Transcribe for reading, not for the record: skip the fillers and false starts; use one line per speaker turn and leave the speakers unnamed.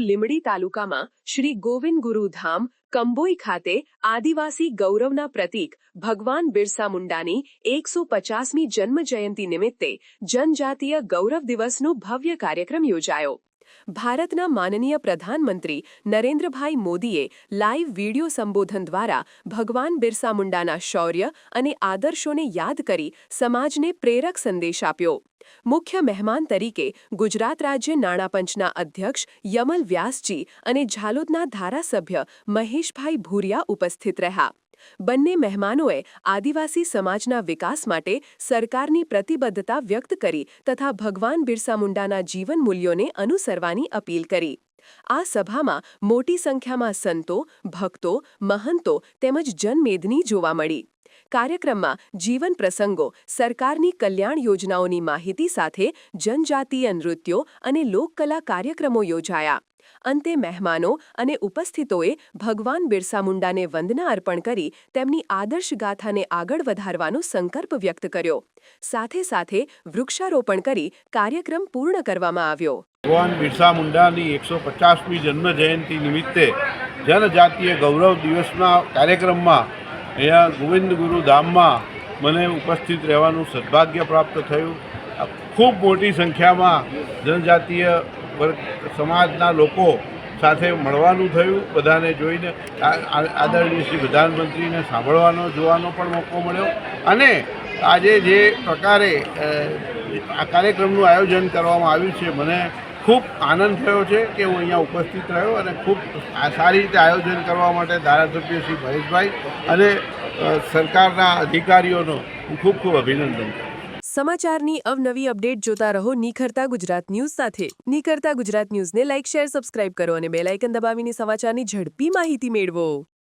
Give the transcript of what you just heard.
લીંબડી તાલુકામાં શ્રી ગોવિંદ ગુરુ ધામ કંબોઈ ખાતે આદિવાસી ગૌરવના પ્રતીક ભગવાન બિરસા મુંડાની 150મી જન્મજયંતિ નિમિત્તે જનજાતીય ગૌરવ દિવસનો ભવ્ય કાર્યક્રમ યોજાયો। ભારતના માનનીય પ્રધાનમંત્રી નરેન્દ્રભાઈ મોદીએ લાઈવ વિડિયો સંબોધન દ્વારા ભગવાન બિરસા મુંડાના શૌર્ય અને આદર્શોને યાદ કરી સમાજને પ્રેરક સંદેશ આપ્યો। મુખ્ય મહેમાન તરીકે ગુજરાત રાજ્ય નાણાં પંચના અધ્યક્ષ યમલ વ્યાસજી અને ઝાલોદના ધારાસભ્ય મહેશભાઈ ભૂરિયા ઉપસ્થિત રહ્યા। બંને મહેમાનોએ આદિવાસી સમાજના વિકાસ માટે સરકારની પ્રતિબદ્ધતા વ્યક્ત કરી તથા ભગવાન બિરસા મુંડાના જીવન મૂલ્યોને અનુસરવાની અપીલ કરી। આ સભામાં મોટી સંખ્યામાં સંતો, ભક્તો, મહંતો તેમજ જનમેદની જોવા મળી। કાર્યક્રમમાં જીવન પ્રસંગો, સરકારની કલ્યાણ યોજનાઓની માહિતી સાથે જનજાતીય નૃત્યો અને લોકકલા કાર્યક્રમો યોજાયા। અંતે મહેમાનો અને ઉપસ્થિતોએ ભગવાન બિરસા મુંડાને વંદના અર્પણ કરી તેમની આદર્શ ગાથાને આગળ વધારવાનો સંકલ્પ વ્યક્ત કર્યો। સાથે સાથે વૃક્ષારોપણ કરી કાર્યક્રમ પૂર્ણ કરવામાં આવ્યો।
ભગવાન બિરસા મુંડાની 150મી જન્મ જયંતિ નિમિત્તે જનજાતીય ગૌરવ દિવસના કાર્યક્રમમાં અહીંયા ગોવિંદ ગુરુ ધામમાં મને ઉપસ્થિત રહેવાનું સદભાગ્ય પ્રાપ્ત થયું। ખૂબ મોટી સંખ્યામાં જનજાતીય સમાજના લોકો સાથે મળવાનું થયું। બધાને જોઈને આદરણીય શ્રી પ્રધાનમંત્રીને સાંભળવાનો જોવાનો પણ મોકો મળ્યો અને આજે જે પ્રકારે આ કાર્યક્રમનું આયોજન કરવામાં આવ્યું છે મને ખૂબ આનંદ થયો છે કે હું અહીંયા ઉપસ્થિત રહ્યો અને ખૂબ સારી રીતે આયોજન કરવા માટે ધારાસભ્ય શ્રી મહેશભાઈ અને સરકારના અધિકારીઓનો હું ખૂબ ખૂબ અભિનંદન કરું।
સમાચારની અવનવી અપડેટ જોતા રહો નિખરતા ગુજરાત ન્યૂઝ સાથે। નિખરતા ગુજરાત ન્યૂઝને લાઇક, શેર, સબસ્ક્રાઇબ કરો અને બેલ આઇકન દબાવીને સમાચારની ઝડપી માહિતી મેળવો।